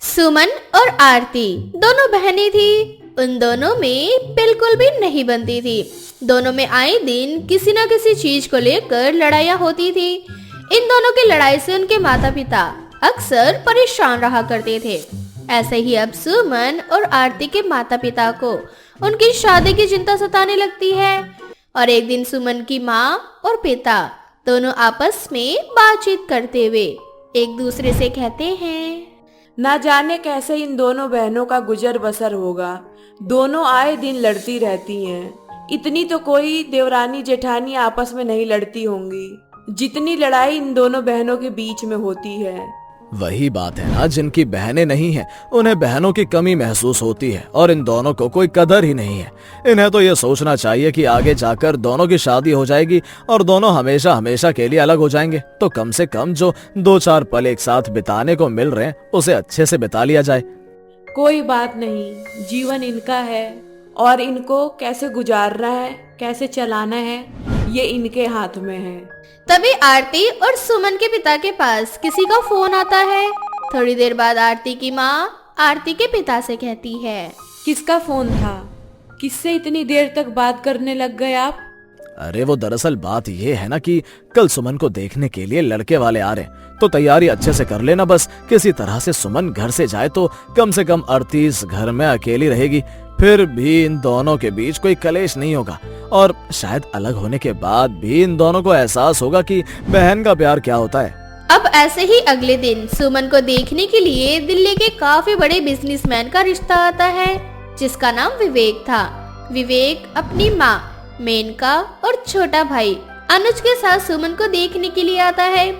सुमन और आरती दोनों बहनें थी। उन दोनों में बिल्कुल भी नहीं बनती थी। दोनों में आए दिन किसी न किसी चीज को लेकर लड़ाइयाँ होती थी। इन दोनों की लड़ाई से उनके माता पिता अक्सर परेशान रहा करते थे। ऐसे ही अब सुमन और आरती के माता पिता को उनकी शादी की चिंता सताने लगती है। और एक दिन सुमन की माँ और पिता दोनों आपस में बातचीत करते हुए एक दूसरे से कहते हैं, ना जाने कैसे इन दोनों बहनों का गुजर बसर होगा। दोनों आए दिन लड़ती रहती हैं। इतनी तो कोई देवरानी जेठानी आपस में नहीं लड़ती होंगी जितनी लड़ाई इन दोनों बहनों के बीच में होती है। वही बात है ना, जिनकी बहनें नहीं हैं उन्हें बहनों की कमी महसूस होती है और इन दोनों को कोई कदर ही नहीं है। इन्हें तो ये सोचना चाहिए कि आगे जाकर दोनों की शादी हो जाएगी और दोनों हमेशा हमेशा के लिए अलग हो जाएंगे, तो कम से कम जो 2-4 पल एक साथ बिताने को मिल रहे हैं उसे अच्छे से बिता लिया जाए। कोई बात नहीं, जीवन इनका है और इनको कैसे गुजारना है, कैसे चलाना है, ये इनके हाथ में है। तभी आरती और सुमन के पिता के पास किसी का फोन आता है। थोड़ी देर बाद आरती की माँ आरती के पिता से कहती है, किसका फोन था? किससे इतनी देर तक बात करने लग गए आप? अरे वो दरअसल बात ये है ना कि कल सुमन को देखने के लिए लड़के वाले आ रहे हैं, तो तैयारी अच्छे से कर लेना। बस किसी तरह से सुमन घर से जाए तो कम से कम आरती इस घर में अकेली रहेगी। फिर भी इन दोनों के बीच कोई कलेश नहीं होगा और शायद अलग होने के बाद भी इन दोनों को एहसास होगा कि बहन का प्यार क्या होता है। अब ऐसे ही अगले दिन सुमन को देखने के लिए दिल्ली के काफी बड़े बिजनेसमैन का रिश्ता आता है, जिसका नाम विवेक था। विवेक अपनी माँ मेनका और छोटा भाई अनुज के साथ सुमन को देखने के लिए आता है।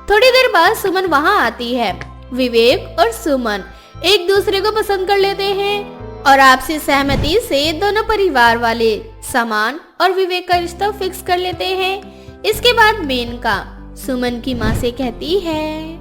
थोड़ी देर बाद सुमन वहाँ आती है। विवेक और सुमन एक दूसरे को पसंद कर लेते हैं और आपसी सहमति से दोनों परिवार वाले सामान और विवेक का रिश्ता फिक्स कर लेते हैं। इसके बाद मेनका सुमन की माँ से कहती है,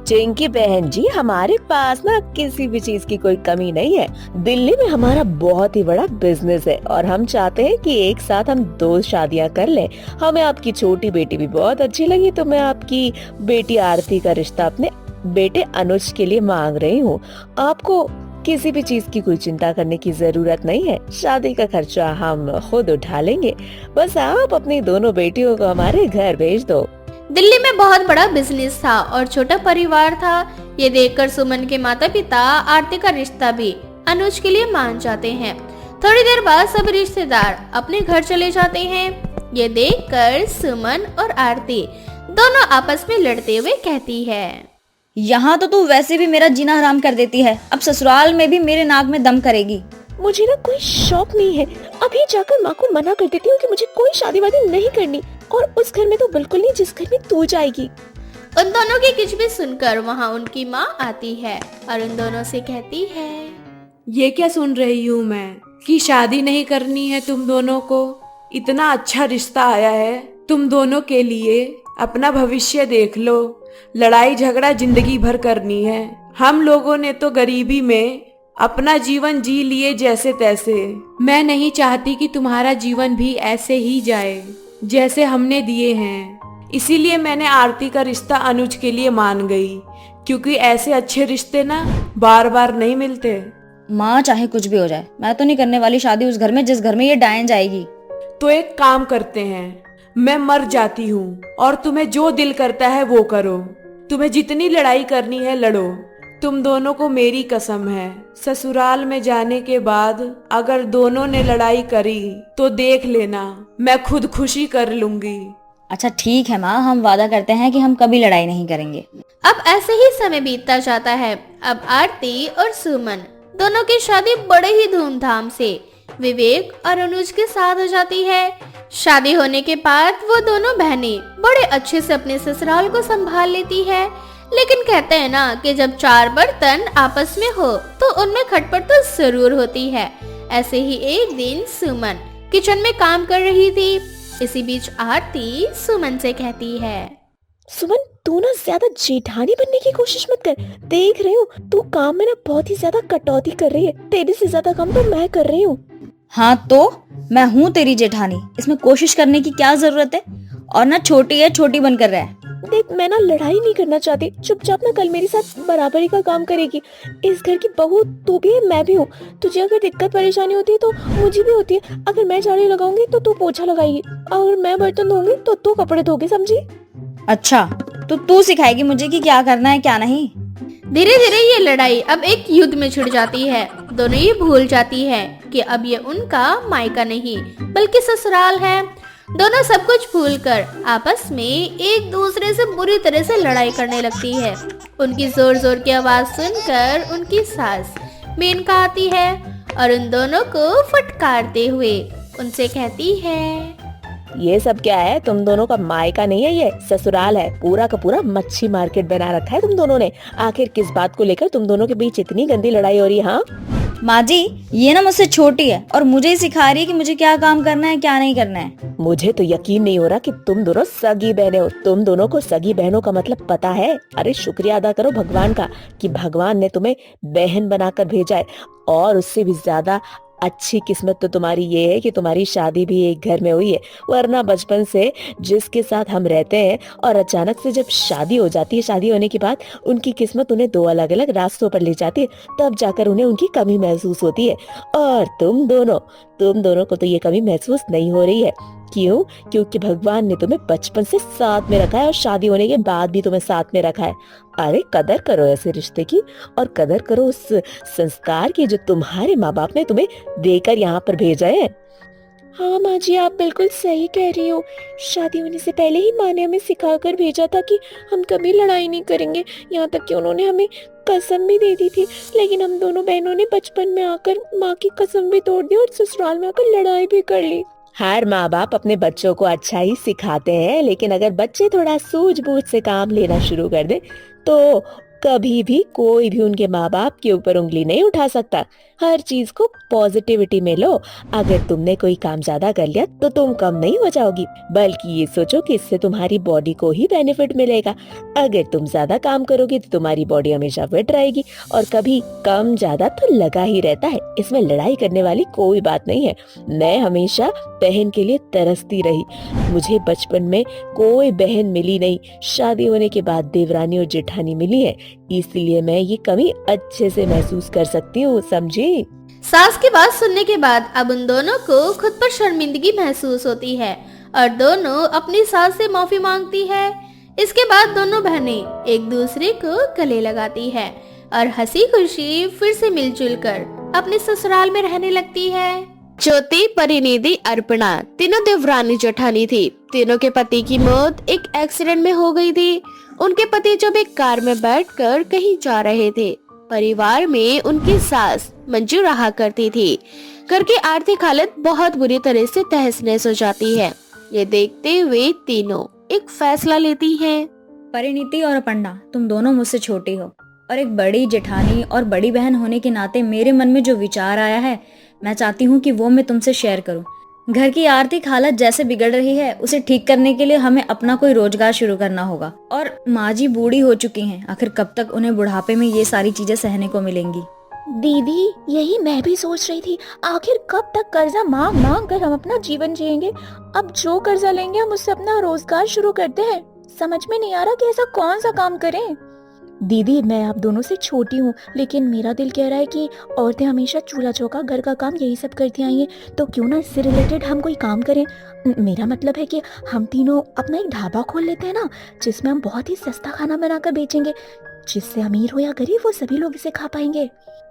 चिंकी बहन जी, हमारे पास ना किसी भी चीज की कोई कमी नहीं है। दिल्ली में हमारा बहुत ही बड़ा बिजनेस है और हम चाहते हैं कि एक साथ हम 2 शादियां कर लें। हमें आपकी छोटी बेटी भी बहुत अच्छी लगी, तो मैं आपकी बेटी आरती का रिश्ता अपने बेटे अनुज के लिए मांग रही हूँ। आपको किसी भी चीज की कोई चिंता करने की जरूरत नहीं है। शादी का खर्चा हम खुद उठा लेंगे। बस आप अपनी दोनों बेटियों को हमारे घर भेज दो। दिल्ली में बहुत बड़ा बिजनेस था और छोटा परिवार था। ये देखकर सुमन के माता पिता आरती का रिश्ता भी अनुज के लिए मान जाते हैं। थोड़ी देर बाद सब रिश्तेदार अपने घर चले जाते हैं। ये देखकर सुमन और आरती दोनों आपस में लड़ते हुए कहती है, यहाँ तो तू वैसे भी मेरा जीना हराम कर देती है, अब ससुराल में भी मेरे नाक में दम करेगी। मुझे ना कोई शौक नहीं है। अभी जाकर माँ को मना कर देती हूँ कि मुझे कोई शादी वादी नहीं करनी, और उस घर में तो बिल्कुल नहीं जिस घर में तू जाएगी। उन दोनों की किचबिच सुनकर वहाँ उनकी माँ आती है और उन दोनों से कहती है, ये क्या सुन रही हूँ मैं कि शादी नहीं करनी है तुम दोनों को? इतना अच्छा रिश्ता आया है तुम दोनों के लिए, अपना भविष्य देख लो। लड़ाई झगड़ा जिंदगी भर करनी है। हम लोगों ने तो गरीबी में अपना जीवन जी लिए जैसे तैसे। मैं नहीं चाहती कि तुम्हारा जीवन भी ऐसे ही जाए जैसे हमने दिए हैं। इसीलिए मैंने आरती का रिश्ता अनुज के लिए मान गई, क्योंकि ऐसे अच्छे रिश्ते ना बार बार नहीं मिलते। माँ चाहे कुछ भी हो जाए, मैं तो नहीं करने वाली शादी उस घर में जिस घर में ये डायन जाएगी। तो एक काम करते हैं, मैं मर जाती हूँ और तुम्हें जो दिल करता है वो करो। तुम्हें जितनी लड़ाई करनी है लड़ो। तुम दोनों को मेरी कसम है, ससुराल में जाने के बाद अगर दोनों ने लड़ाई करी तो देख लेना, मैं खुद खुशी कर लूंगी। अच्छा ठीक है माँ, हम वादा करते हैं कि हम कभी लड़ाई नहीं करेंगे। अब ऐसे ही समय बीतता जाता है। अब आरती और सुमन दोनों की शादी बड़े ही धूमधाम से विवेक और अनुज के साथ हो जाती है। शादी होने के बाद वो दोनों बहनें बड़े अच्छे से अपने ससुराल को संभाल लेती है। लेकिन कहते हैं ना कि जब 4 बर्तन आपस में हो तो उनमें खटपट तो जरूर होती है। ऐसे ही एक दिन सुमन किचन में काम कर रही थी। इसी बीच आरती सुमन से कहती है, सुमन, तू ना ज्यादा जेठानी बनने की कोशिश मत कर। देख रही हूँ तू काम में ना बहुत ही ज्यादा कटौती कर रही है। तेरे से ज्यादा काम तो मैं कर रही हूँ। हाँ तो मैं हूँ तेरी जेठानी, इसमें कोशिश करने की क्या जरूरत है? और ना छोटी है छोटी बनकर रह। देख, मैं ना लड़ाई नहीं करना चाहती, चुपचाप ना कल मेरे साथ बराबरी का काम करेगी। इस घर की बहू तू भी है, मैं भी हूँ। तुझे अगर दिक्कत परेशानी होती है तो मुझे भी होती है। अगर मैं झाड़ू लगाऊंगी तो तू पोछा लगाएगी, और मैं बर्तन धोऊंगी तो तू कपड़े धोगी, समझी? अच्छा, तो तू सिखाएगी मुझे कि क्या करना है क्या नहीं? धीरे धीरे ये लड़ाई अब एक युद्ध में छिड़ जाती है। दोनों ये भूल जाती है कि अब ये उनका मायका नहीं बल्कि ससुराल है। दोनों सब कुछ भूलकर आपस में एक दूसरे से बुरी तरह से लड़ाई करने लगती है। उनकी जोर जोर की आवाज सुनकर उनकी सास मेनका आती है और उन दोनों को फटकारते हुए उनसे कहती है, ये सब क्या है? तुम दोनों का मायका नहीं है, ये ससुराल है। पूरा का पूरा मच्छी मार्केट बना रखा है तुम दोनों ने। आखिर किस बात को लेकर तुम दोनों के बीच इतनी गंदी लड़ाई हो रही है? हाँ माँ जी, ये ना मुझसे छोटी है और मुझे ही सिखा रही है कि मुझे क्या काम करना है क्या नहीं करना है। मुझे तो यकीन नहीं हो रहा कि तुम दोनों सगी बहनें हो। तुम दोनों को सगी बहनों का मतलब पता है? अरे शुक्रिया अदा करो भगवान का कि भगवान ने तुम्हें बहन बनाकर भेजा है। और उससे भी ज्यादा अच्छी किस्मत तो तुम्हारी ये है कि तुम्हारी शादी भी एक घर में हुई है। वरना बचपन से जिसके साथ हम रहते हैं और अचानक से जब शादी हो जाती है, शादी होने के बाद उनकी किस्मत उन्हें दो अलग अलग रास्तों पर ले जाती है, तब जाकर उन्हें उनकी कमी महसूस होती है। और तुम दोनों को तो ये कमी महसूस नहीं हो रही है। क्यों? क्योंकि भगवान ने तुम्हें बचपन से साथ में रखा है और शादी होने के बाद भी तुम्हें साथ में रखा है। अरे कदर करो ऐसे रिश्ते की, और कदर करो उस संस्कार की जो तुम्हारे माँ बाप ने तुम्हें देकर यहाँ पर भेजा है। हाँ माँ जी, आप बिल्कुल सही कह रही हो। शादी होने से पहले ही माँ ने हमें सिखा कर भेजा था कि हम कभी लड़ाई नहीं करेंगे। यहाँ तक कि उन्होंने हमें कसम भी दे दी थी, लेकिन हम दोनों बहनों ने बचपन में आकर माँ की कसम भी तोड़ दी और ससुराल में आकर लड़ाई भी कर ली। हर माँ बाप अपने बच्चों को अच्छा ही सिखाते हैं, लेकिन अगर बच्चे थोड़ा सूझबूझ से काम लेना शुरू कर दे तो कभी भी कोई भी उनके माँ बाप के ऊपर उंगली नहीं उठा सकता। हर चीज को पॉजिटिविटी में लो। अगर तुमने कोई काम ज्यादा कर लिया तो तुम कम नहीं हो जाओगी, बल्कि ये सोचो कि इससे तुम्हारी बॉडी को ही बेनिफिट मिलेगा। अगर तुम ज्यादा काम करोगे तो तुम्हारी बॉडी हमेशा फिट रहेगी, और कभी कम ज्यादा तो लगा ही रहता है। इसमें लड़ाई करने वाली कोई बात नहीं है। मैं हमेशा बहन के लिए तरसती रही। मुझे बचपन में कोई बहन मिली नहीं, शादी होने के बाद देवरानी और जेठानी मिली है, इसलिए मैं ये कमी अच्छे से महसूस कर सकती हूँ, समझी? सास की बात सुनने के बाद अब उन दोनों को खुद पर शर्मिंदगी महसूस होती है और दोनों अपनी सास से माफी मांगती है। इसके बाद दोनों बहनें एक दूसरे को गले लगाती है और हंसी खुशी फिर से मिलजुल कर अपने ससुराल में रहने लगती है। ज्योति, परिनिधि, अर्पणा तीनों देवरानी जेठानी थी। तीनों के पति की मौत एक एक्सीडेंट में हो गई थी। उनके पति जब एक कार में बैठकर कहीं जा रहे थे। परिवार में उनकी सास मंजू रहा करती थी। घर की आर्थिक हालत बहुत बुरी तरह से तहस नहस हो जाती है। ये देखते हुए तीनों एक फैसला लेती हैं। परिणीति और अपर्णा, तुम दोनों मुझसे छोटी हो और एक बड़ी जेठानी और बड़ी बहन होने के नाते मेरे मन में जो विचार आया है, मैं चाहती हूँ कि वो मैं तुमसे शेयर करूँ। घर की आर्थिक हालत जैसे बिगड़ रही है, उसे ठीक करने के लिए हमें अपना कोई रोजगार शुरू करना होगा। और माँ जी बूढ़ी हो चुकी हैं, आखिर कब तक उन्हें बुढ़ापे में ये सारी चीजें सहने को मिलेंगी। दीदी, यही मैं भी सोच रही थी। आखिर कब तक कर्जा मांग मांग कर हम अपना जीवन जिएंगे? अब जो कर्जा लेंगे हम उससे अपना रोजगार शुरू करते हैं। समझ में नहीं आ रहा कि ऐसा कौन सा काम करें। दीदी, मैं आप दोनों से छोटी हूँ, लेकिन मेरा दिल कह रहा है कि औरतें हमेशा चूल्हा चौका, घर का काम यही सब करती आई हैं, तो क्यों ना इससे रिलेटेड हम कोई काम करें। मेरा मतलब है कि हम तीनों अपना एक ढाबा खोल लेते हैं ना, जिसमें हम बहुत ही सस्ता खाना बनाकर बेचेंगे, जिससे अमीर हो या गरीब वो सभी लोग इसे खा पाएंगे।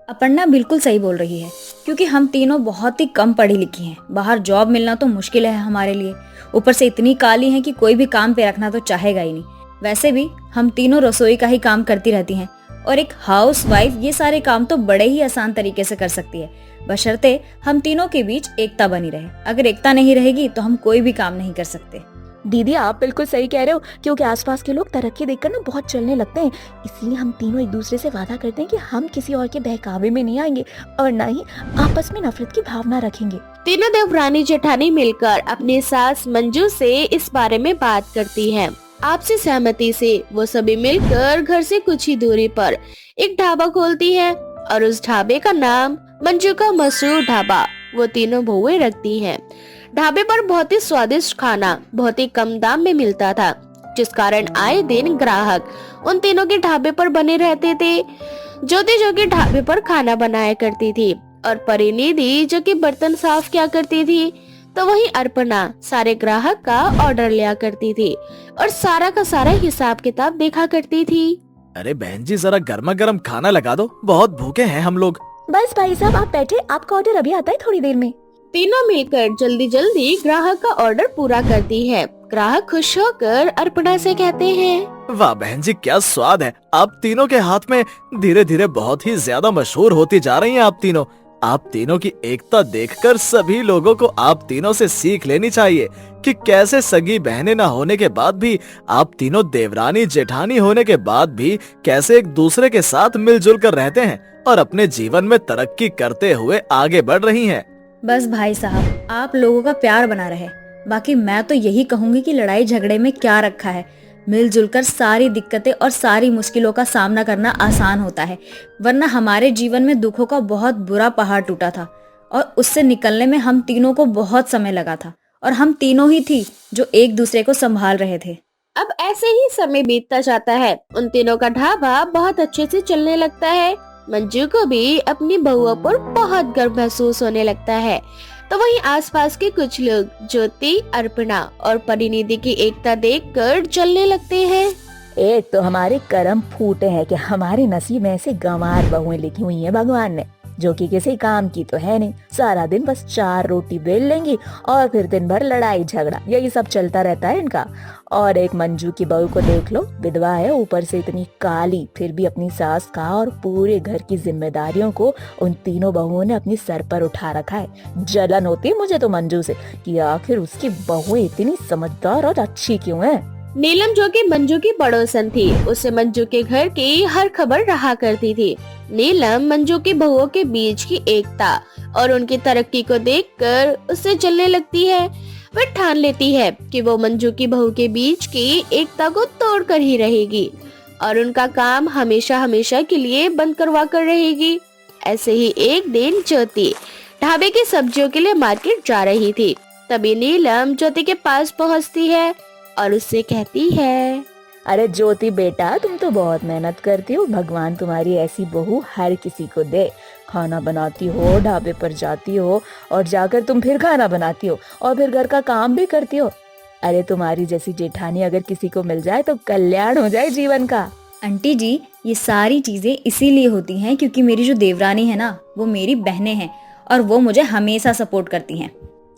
अपर्णा बिल्कुल सही बोल रही है, क्योंकि हम तीनों बहुत ही कम पढ़ी लिखी हैं। बाहर जॉब मिलना तो मुश्किल है हमारे लिए, ऊपर से इतनी काली हैं कि कोई भी काम पे रखना तो चाहेगा ही नहीं। वैसे भी हम तीनों रसोई का ही काम करती रहती हैं, और एक हाउस वाइफ ये सारे काम तो बड़े ही आसान तरीके से कर सकती है, बशर्ते हम तीनों के बीच एकता बनी रहे। अगर एकता नहीं रहेगी तो हम कोई भी काम नहीं कर सकते। दीदी, आप बिल्कुल सही कह रहे हो, क्योंकि आसपास के लोग तरक्की देखकर ना बहुत चलने लगते हैं। इसलिए हम तीनों एक दूसरे से वादा करते हैं कि हम किसी और के बहकावे में नहीं आएंगे और ना ही आपस में नफरत की भावना रखेंगे। तीनों देवरानी जेठानी मिलकर अपनी सास मंजू से इस बारे में बात करती हैं। आपसी सहमति से वो सभी मिलकर घर से कुछ ही दूरी पर एक ढाबा खोलती है और उस ढाबे का नाम मंजू का मशहूर ढाबा वो तीनों बहुएं रखती हैं। ढाबे पर बहुत ही स्वादिष्ट खाना बहुत ही कम दाम में मिलता था। जिस कारण आए दिन ग्राहक उन तीनों के ढाबे पर बने रहते थे। ज्योति जो कि ढाबे पर खाना बनाया करती थी और परिनिधि जो कि बर्तन साफ किया करती थी, तो वहीं अर्पणा सारे ग्राहक का ऑर्डर लिया करती थी और सारा का सारा हिसाब किताब देखा करती थी। अरे बहन जी, जरा गर्मा गर्म खाना लगा दो, बहुत भूखे हैं हम लोग। बस भाई साहब आप बैठे, आपका ऑर्डर अभी आता है थोड़ी देर में। तीनों मिलकर जल्दी जल्दी ग्राहक का ऑर्डर पूरा करती है। ग्राहक खुश होकर अर्पणा से कहते हैं, वाह बहन जी, क्या स्वाद है आप तीनों के हाथ में। धीरे धीरे बहुत ही ज्यादा मशहूर होती जा रही हैं आप तीनों। आप तीनों की एकता देखकर सभी लोगों को आप तीनों से सीख लेनी चाहिए कि कैसे सगी बहनें न होने के बाद भी आप तीनों देवरानी जेठानी होने के बाद भी कैसे एक दूसरे के साथ मिलजुल कर रहते हैं और अपने जीवन में तरक्की करते हुए आगे बढ़ रही हैं। बस भाई साहब, आप लोगों का प्यार बना रहे। बाकी मैं तो यही कहूंगी कि लड़ाई झगड़े में क्या रखा है। मिलजुल कर सारी दिक्कतें और सारी मुश्किलों का सामना करना आसान होता है, वरना हमारे जीवन में दुखों का बहुत बुरा पहाड़ टूटा था और उससे निकलने में हम तीनों को बहुत समय लगा था और हम तीनों ही थी जो एक दूसरे को संभाल रहे थे। अब ऐसे ही समय बीतता जाता है। उन तीनों का ढाबा बहुत अच्छे से चलने लगता है। मंजू को भी अपनी बहुओं पर बहुत गर्व महसूस होने लगता है। तो वहीं आसपास के कुछ लोग ज्योति, अर्पणा और परिनिधि की एकता देखकर जलने लगते हैं। एक तो हमारे कर्म फूटे हैं कि हमारे नसीब में ऐसे गंवार बहुएं लिखी हुई हैं भगवान ने, जो कि किसी काम की तो है नहीं। सारा दिन बस 4 रोटी बेल लेंगी और फिर दिन भर लड़ाई झगड़ा, यही सब चलता रहता है इनका। और एक मंजू की बहू को देख लो, विधवा है, ऊपर से इतनी काली, फिर भी अपनी सास का और पूरे घर की जिम्मेदारियों को उन तीनों बहुओं ने अपनी सर पर उठा रखा है। जलन होती है मुझे तो मंजू से कि आखिर उसकी बहुएं इतनी समझदार और अच्छी क्यों है। नीलम जो कि मंजू की पड़ोसन थी, उसे मंजू के घर की हर खबर रहा करती थी। नीलम मंजू की बहुओं के बीच की एकता और उनकी तरक्की को देखकर उससे जलने लगती है। वह ठान लेती है कि वो मंजू की बहू के बीच की एकता को तोड़कर ही रहेगी और उनका काम हमेशा हमेशा के लिए बंद करवा कर रहेगी। ऐसे ही एक दिन ज्योति ढाबे की सब्जियों के लिए मार्केट जा रही थी। तभी नीलम ज्योति के पास पहुंचती है और उससे कहती है, अरे ज्योति बेटा, तुम तो बहुत मेहनत करती हो, भगवान तुम्हारी ऐसी बहू हर किसी को दे। खाना बनाती हो, ढाबे पर जाती हो और जाकर तुम फिर खाना बनाती हो और फिर घर का काम भी करती हो। अरे तुम्हारी जैसी जेठानी अगर किसी को मिल जाए तो कल्याण हो जाए जीवन का। आंटी जी, ये सारी चीजें इसीलिए होती हैं क्योंकि मेरी जो देवरानी है ना, वो मेरी बहनें हैं और वो मुझे हमेशा सपोर्ट करती हैं।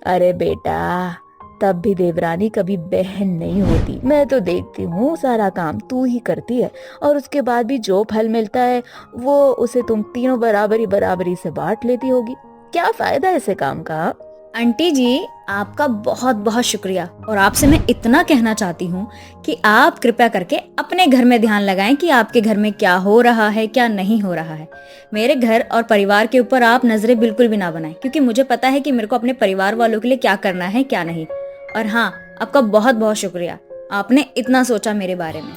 अरे बेटा, तब भी देवरानी कभी बहन नहीं होती। मैं तो देखती हूँ सारा काम तू ही करती है और उसके बाद भी जो फल मिलता है वो उसे तुम तीनों बराबरी से बांट लेती होगी। क्या फायदा ऐसे काम का। आंटी जी, आपका बहुत बहुत शुक्रिया और आपसे मैं इतना कहना चाहती हूँ कि आप कृपया करके अपने घर में ध्यान लगाएं कि आपके घर में क्या हो रहा है, क्या नहीं हो रहा है। मेरे घर और परिवार के ऊपर आप नजरें बिल्कुल भी ना बनाएं, क्योंकि मुझे पता है कि मेरे को अपने परिवार वालों के लिए क्या करना है क्या नहीं। और हाँ, आपका बहुत बहुत शुक्रिया, आपने इतना सोचा मेरे बारे में।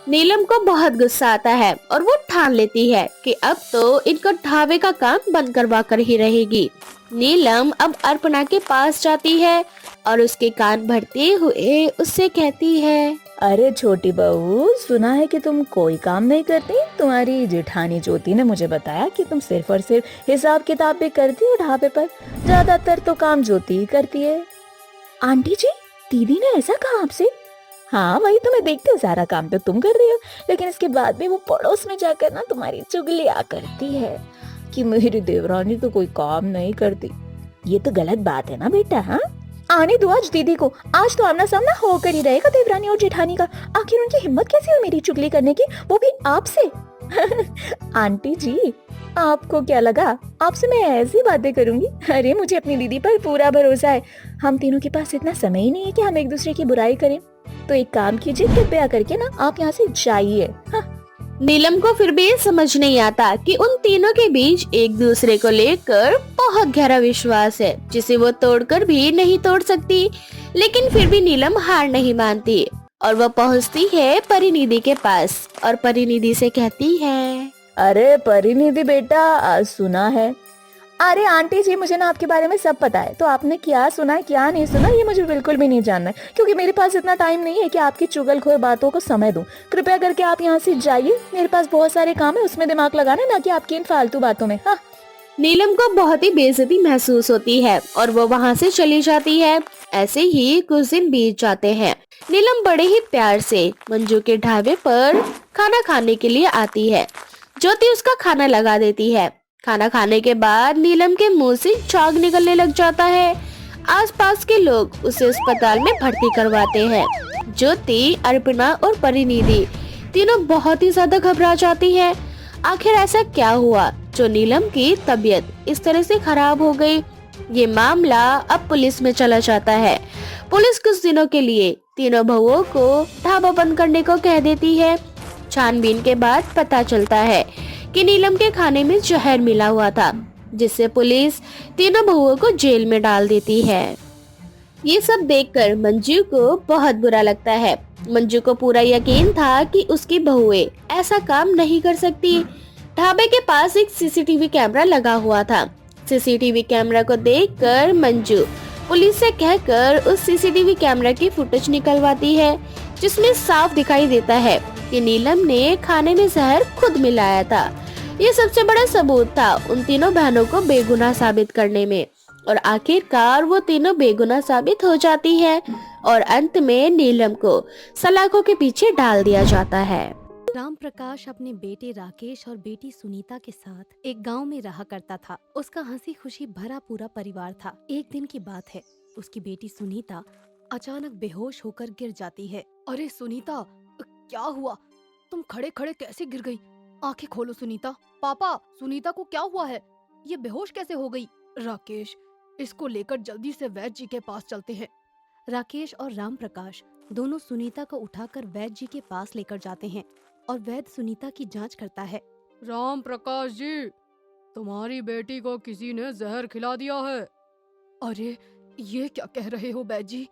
नीलम को बहुत गुस्सा आता है और वो ठान लेती है कि अब तो इनको ढाबे का काम बंद करवा कर ही रहेगी। नीलम अब अर्पणा के पास जाती है और उसके कान भरते हुए उससे कहती है, अरे छोटी बहू, सुना है कि तुम कोई काम नहीं करती। तुम्हारी जेठानी ज्योति ने मुझे बताया कि तुम सिर्फ और सिर्फ हिसाब किताब भी करती हो ढाबे पर। ज्यादातर तो काम ज्योति ही करती है। आंटी जी, दीदी ने ऐसा कहा आपसे? हाँ, वही तो मैं देखती हूँ, सारा काम तो तुम कर रही हो, लेकिन इसके बाद भी वो पड़ोस में जाकर ना तुम्हारी चुगलियाँ करती है कि मेरी देवरानी तो कोई काम नहीं करती। ये तो गलत बात है ना बेटा। हाँ, आने दो आज दीदी को, आज तो आमना सामना होकर ही रहेगा देवरानी और जेठानी का। आखिर उनकी हिम्मत कैसी हुई मेरी चुगली करने की, वो भी आपसे। आंटी जी, आपको क्या लगा आपसे मैं ऐसी बातें करूंगी? अरे मुझे अपनी दीदी पर पूरा भरोसा है। हम तीनों के पास इतना समय ही नहीं है कि हम एक दूसरे की बुराई करें। तो एक काम कीजिए, कृपया करके ना आप यहाँ से जाइए। हाँ। नीलम को फिर भी समझ नहीं आता कि उन तीनों के बीच एक दूसरे को लेकर बहुत गहरा विश्वास है, जिसे वो तोड़कर भी नहीं तोड़ सकती। लेकिन फिर भी नीलम हार नहीं मानती और वो पहुँचती है परिनिधि के पास और परिनिधि से कहती है, अरे परिनिधि बेटा, आज सुना है अरे आंटी जी, मुझे ना आपके बारे में सब पता है। तो आपने क्या सुना है क्या नहीं सुना ये मुझे बिल्कुल भी नहीं जानना है, क्योंकि मेरे पास इतना टाइम नहीं है कि आपकी चुगलखोर बातों को समय दूं। कृपया करके आप यहाँ से जाइए, मेरे पास बहुत सारे काम है, उसमें दिमाग लगाना, ना कि आपकी इन फालतू बातों में। हाँ। नीलम को बहुत ही बेइज्जती महसूस होती है और वो वहाँ से चली जाती है। ऐसे ही कुछ दिन बीत जाते हैं। नीलम बड़े ही प्यार से मंजू के ढाबे पर खाना खाने के लिए आती है। ज्योति उसका खाना लगा देती है। खाना खाने के बाद नीलम के मुंह से झाग निकलने लग जाता है। आसपास के लोग उसे अस्पताल में भर्ती करवाते हैं। ज्योति, अर्पणा और परिनिधि तीनों बहुत ही ज्यादा घबरा जाती हैं। आखिर ऐसा क्या हुआ जो नीलम की तबीयत इस तरह से खराब हो गई? ये मामला अब पुलिस में चला जाता है। पुलिस कुछ दिनों के लिए तीनों बहुओं को ढाबा बंद करने को कह देती है। छानबीन के बाद पता चलता है कि नीलम के खाने में जहर मिला हुआ था, जिससे पुलिस तीनों बहुओं को जेल में डाल देती है। ये सब देखकर मंजू को बहुत बुरा लगता है। मंजू को पूरा यकीन था कि उसकी बहुएं ऐसा काम नहीं कर सकती। ढाबे के पास एक सीसीटीवी कैमरा लगा हुआ था। सीसीटीवी कैमरा को देखकर मंजू पुलिस से कहकर उस सीसीटीवी कैमरा की फुटेज निकलवाती है, जिसमें साफ दिखाई देता है कि नीलम ने खाने में जहर खुद मिलाया था। ये सबसे बड़ा सबूत था उन तीनों बहनों को बेगुनाह साबित करने में, और आखिरकार वो तीनों बेगुनाह साबित हो जाती है और अंत में नीलम को सलाखों के पीछे डाल दिया जाता है। राम प्रकाश अपने बेटे राकेश और बेटी सुनीता के साथ एक गांव में रहा करता था। उसका हंसी खुशी भरा पूरा परिवार था। एक दिन की बात है, उसकी बेटी सुनीता अचानक बेहोश होकर गिर जाती है। अरे सुनीता, क्या हुआ? तुम खड़े खड़े कैसे गिर गई? आंखें खोलो सुनीता। पापा, सुनीता को क्या हुआ है? ये बेहोश कैसे हो गई? राकेश, इसको लेकर जल्दी से वैद्य जी के पास चलते हैं। राकेश और राम प्रकाश दोनों सुनीता को उठाकर वैद्य जी के पास लेकर जाते हैं और वैद्य सुनीता की जांच करता है। राम प्रकाश जी, तुम्हारी बेटी को किसी ने जहर खिला दिया है। अरे ये क्या कह रहे हो वैद्य जी?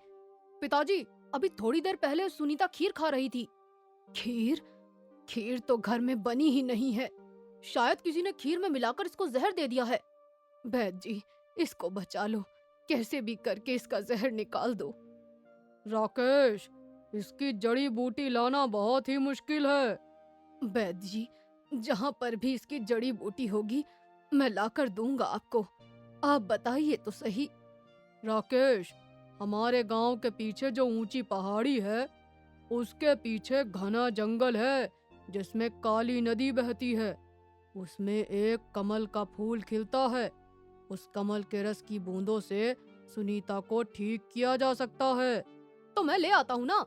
पिताजी, अभी थोड़ी देर पहले सुनीता खीर खा रही थी। खीर? खीर तो घर में बनी ही नहीं है। शायद किसी ने खीर में मिलाकर इसको जहर दे दिया है। वैद्य जी, इसको बचा लो, कैसे भी करके इसका जहर निकाल दो। राकेश, इसकी जड़ी बूटी लाना बहुत ही मुश्किल है। वैद्य जी, जहाँ पर भी इसकी जड़ी बूटी होगी मैं लाकर दूंगा आपको। आप बताइए तो सही। राकेश, हमारे गांव के पीछे जो ऊंची पहाड़ी है उसके पीछे घना जंगल है जिसमें काली नदी बहती है। उसमें एक कमल का फूल खिलता है। उस कमल के रस की बूंदों से सुनीता को ठीक किया जा सकता है। तो मैं ले आता हूँ ना,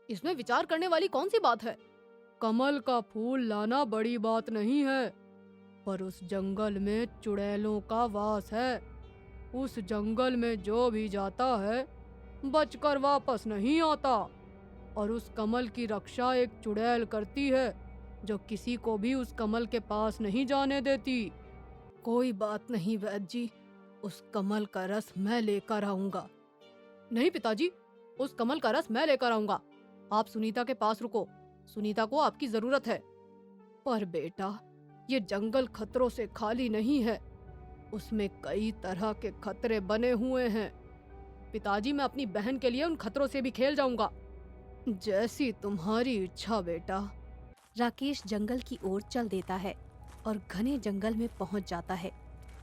इसमें विचार करने वाली कौन सी बात है? कमल का फूल लाना बड़ी बात नहीं है, पर उस जंगल में चुड़ैलों का वास है। उस जंगल में जो भी जाता है बचकर वापस नहीं आता, और उस कमल की रक्षा एक चुड़ैल करती है जो किसी को भी उस कमल के पास नहीं जाने देती। कोई बात नहीं वैद्य जी, उस कमल का रस मैं लेकर आऊंगा। नहीं पिताजी, उस कमल का रस मैं लेकर आऊंगा। आप सुनीता के पास रुको, सुनीता को आपकी जरूरत है। पर बेटा, ये जंगल खतरों से खाली नहीं है, उसमें कई तरह के खतरे बने हुए हैं। पिताजी, मैं अपनी बहन के लिए उन खतरों से भी खेल जाऊंगा। जैसी तुम्हारी इच्छा बेटा। राकेश जंगल की ओर चल देता है और घने जंगल में पहुंच जाता है।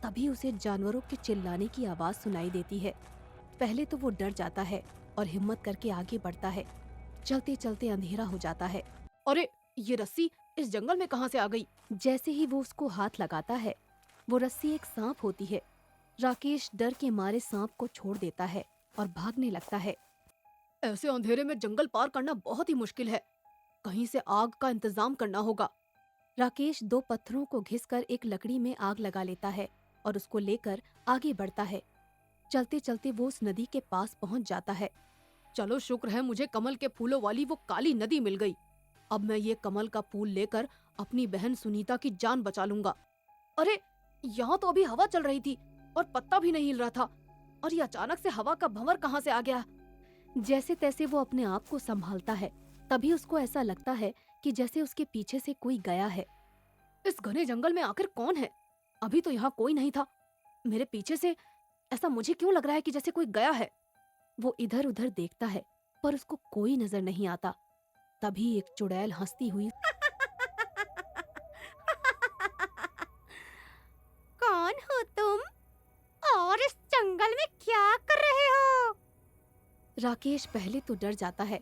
तभी उसे जानवरों के चिल्लाने की आवाज सुनाई देती है। पहले तो वो डर जाता है और हिम्मत करके आगे बढ़ता है। चलते चलते अंधेरा हो जाता है। अरे ये रस्सी इस जंगल में कहाँ से आ गई? जैसे ही वो उसको हाथ लगाता है, वो रस्सी एक सांप होती है। राकेश डर के मारे सांप को छोड़ देता है और भागने लगता है। ऐसे अंधेरे में जंगल पार करना बहुत ही मुश्किल है, कहीं से आग का इंतजाम करना होगा। राकेश दो पत्थरों को घिसकर एक लकड़ी में आग लगा लेता है और उसको लेकर आगे बढ़ता है। चलते चलते वो उस नदी के पास पहुंच जाता है। चलो शुक्र है मुझे कमल के फूलों वाली वो काली नदी मिल गई। अब मैं ये कमल का फूल लेकर अपनी बहन सुनीता की जान बचा लूंगा। अरे यहाँ तो अभी हवा चल रही थी और पत्ता भी नहीं हिल रहा था, और ये अचानक से हवा का भंवर कहाँ से आ गया? जैसे तैसे वो अपने आप को संभालता है। तभी उसको ऐसा लगता है कि जैसे उसके पीछे से कोई गया है। इस घने जंगल में आखिर कौन है? अभी तो यहाँ कोई नहीं था। मेरे पीछे से ऐसा मुझे क्यों लग रहा है कि जैसे कोई गया है। वो इधर उधर देखता है पर उसको कोई नजर नहीं आता। तभी एक चुड़ैल हंसती हुई कौन हो तुम और इस जंगल में क्या कर रहे हो? राकेश पहले तो डर जाता है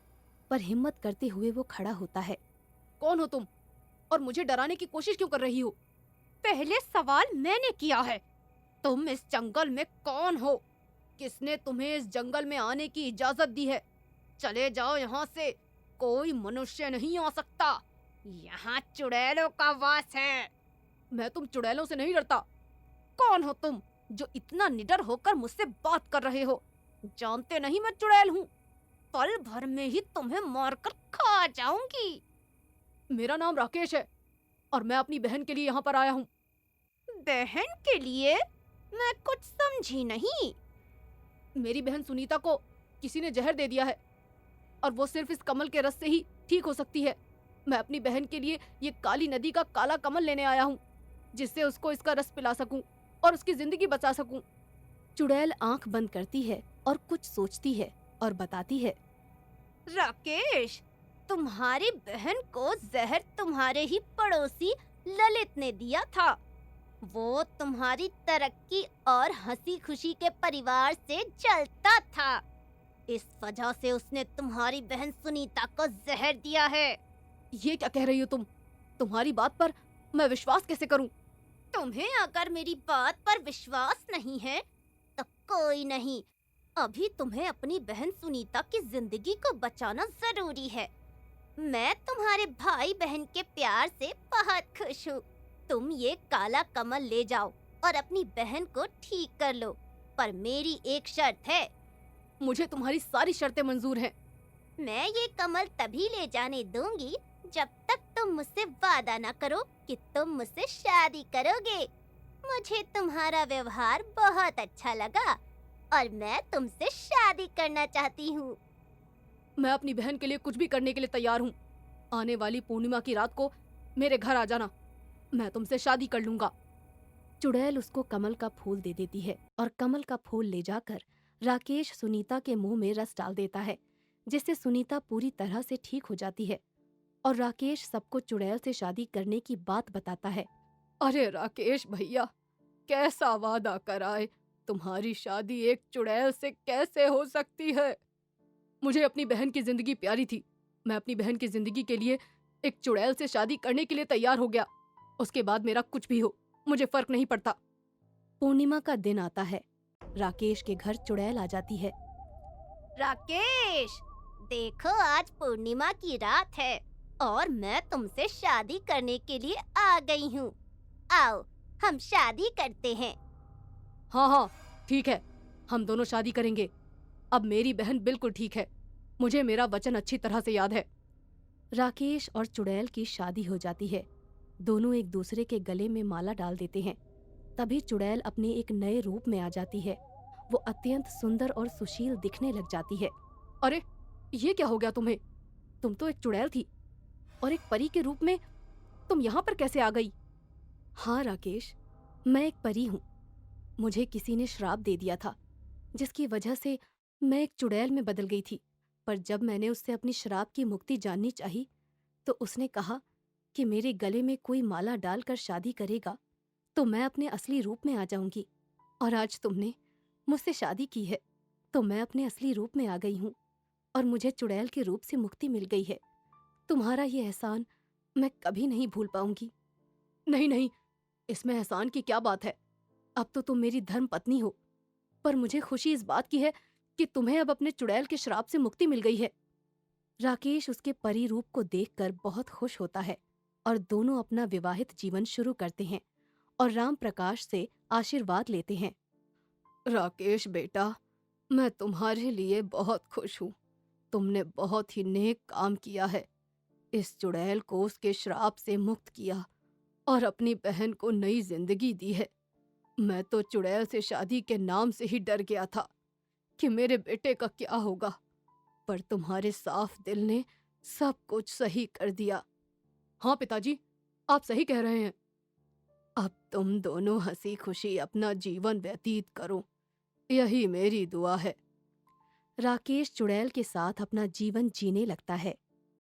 पर हिम्मत करते हुए वो खड़ा होता है। कौन हो तुम और मुझे डराने की कोशिश क्यों कर रही हो? पहले सवाल मैंने किया है। तुम इस जंगल में कौन हो? किसने तुम्हें इस जंगल में आने की इजाजत दी है? चले जाओ यहाँ से, कोई मनुष्य नहीं आ सकता। यहाँ चुड़ैलों का वास है। मैं तुम चुड़ैलों से नहीं डरता। कौन हो तुम जो इतना निडर होकर मुझसे बात कर रहे हो? जानते नहीं मैं चुड़ैल हूँ। पल भर में ही तुम्हें मारकर खा जाऊंगी। मेरा नाम राकेश है और मैं अपनी बहन के लिए यहाँ पर आया हूँ। बहन के लिए? मैं कुछ समझी नहीं। मेरी बहन सुनीता को किसी ने जहर दे दिया है और वो सिर्फ इस कमल के रस से ही ठीक हो सकती है। मैं अपनी बहन के लिए ये काली नदी का काला कमल लेने आया हूँ जिससे उसको इसका रस पिला सकूं और उसकी जिंदगी बचा सकूं। चुड़ैल आंख बंद करती है और कुछ सोचती है और बताती है। राकेश, तुम्हारी बहन को जहर तुम्हारे ही पड़ोसी ललित ने दिया था। वो तुम्हारी तरक्की और हंसी खुशी के परिवार से जलता था। इस वजह से उसने तुम्हारी बहन सुनीता को जहर दिया है। ये क्या कह रही हो तुम? तुम्हारी बात पर मैं विश्वास कैसे करूं? तुम्हें अगर मेरी बात पर विश्वास नहीं है तो कोई नहीं। अभी तुम्हें अपनी बहन सुनीता की जिंदगी को बचाना जरूरी है। मैं तुम्हारे भाई बहन के प्यार से बहुत खुश हूँ। तुम ये काला कमल ले जाओ और अपनी बहन को ठीक कर लो, पर मेरी एक शर्त है। मुझे तुम्हारी सारी शर्तें मंजूर हैं। मैं ये कमल तभी ले जाने दूंगी जब तक तुम मुझसे वादा न करो कि तुम मुझसे शादी करोगे। मुझे तुम्हारा व्यवहार बहुत अच्छा लगा और मैं तुमसे शादी करना चाहती हूँ। मैं अपनी बहन के लिए कुछ भी करने के लिए तैयार हूँ। आने वाली पूर्णिमा की रात को मेरे घर आ जाना, मैं तुमसे शादी कर लूंगा। चुड़ैल उसको कमल का फूल दे देती है और कमल का फूल ले जाकर राकेश सुनीता के मुंह में रस डाल देता है, जिससे सुनीता पूरी तरह से ठीक हो जाती है और राकेश सबको चुड़ैल से शादी करने की बात बताता है। अरे राकेश भैया, कैसा वादा कराए, तुम्हारी शादी एक चुड़ैल से कैसे हो सकती है? मुझे अपनी बहन की जिंदगी प्यारी थी। मैं अपनी बहन की जिंदगी के लिए एक चुड़ैल से शादी करने के लिए तैयार हो गया। उसके बाद मेरा कुछ भी हो, मुझे फर्क नहीं पड़ता। पूर्णिमा का दिन आता है। राकेश के घर चुड़ैल आ जाती है। राकेश, देखो आज पूर्णिमा की रात है और मैं तुमसे शादी करने के लिए आ गई हूँ। आओ हम शादी करते हैं। हाँ हाँ ठीक है, हम दोनों शादी करेंगे। अब मेरी बहन बिल्कुल ठीक है, मुझे मेरा वचन अच्छी तरह से याद है। राकेश और चुड़ैल की शादी हो जाती है। दोनों एक दूसरे के गले में माला डाल देते हैं। तभी चुड़ैल अपने एक नए रूप में आ जाती है। वो अत्यंत सुंदर और सुशील दिखने लग जाती है। अरे ये क्या हो गया तुम्हें? तुम तो एक चुड़ैल थी और एक परी के रूप में तुम यहाँ पर कैसे आ गई? हाँ राकेश, मैं एक परी हूँ। मुझे किसी ने श्राप दे दिया था जिसकी वजह से मैं एक चुड़ैल में बदल गई थी। पर जब मैंने उससे अपनी श्राप की मुक्ति जाननी चाही तो उसने कहा कि मेरे गले में कोई माला डालकर शादी करेगा तो मैं अपने असली रूप में आ जाऊंगी। और आज तुमने मुझसे शादी की है तो मैं अपने असली रूप में आ गई हूँ और मुझे चुड़ैल के रूप से मुक्ति मिल गई है। तुम्हारा ये एहसान मैं कभी नहीं भूल पाऊंगी। नहीं नहीं, इसमें एहसान की क्या बात है? अब तो तुम मेरी धर्म पत्नी हो। पर मुझे खुशी इस बात की है कि तुम्हें अब अपने चुड़ैल के श्राप से मुक्ति मिल गई है। राकेश उसके परी रूप को देखकर बहुत खुश होता है और दोनों अपना विवाहित जीवन शुरू करते हैं और राम प्रकाश से आशीर्वाद लेते हैं। राकेश बेटा, मैं तुम्हारे लिए बहुत खुश हूँ। तुमने बहुत ही नेक काम किया है। इस चुड़ैल को उसके श्राप से मुक्त किया और अपनी बहन को नई जिंदगी दी है। मैं तो चुड़ैल से शादी के नाम से ही डर गया था कि मेरे बेटे का क्या होगा, पर तुम्हारे साफ दिल ने सब कुछ सही कर दिया। हाँ पिताजी, आप सही कह रहे हैं। अब तुम दोनों हंसी खुशी अपना जीवन व्यतीत करो, यही मेरी दुआ है। राकेश चुड़ैल के साथ अपना जीवन जीने लगता है।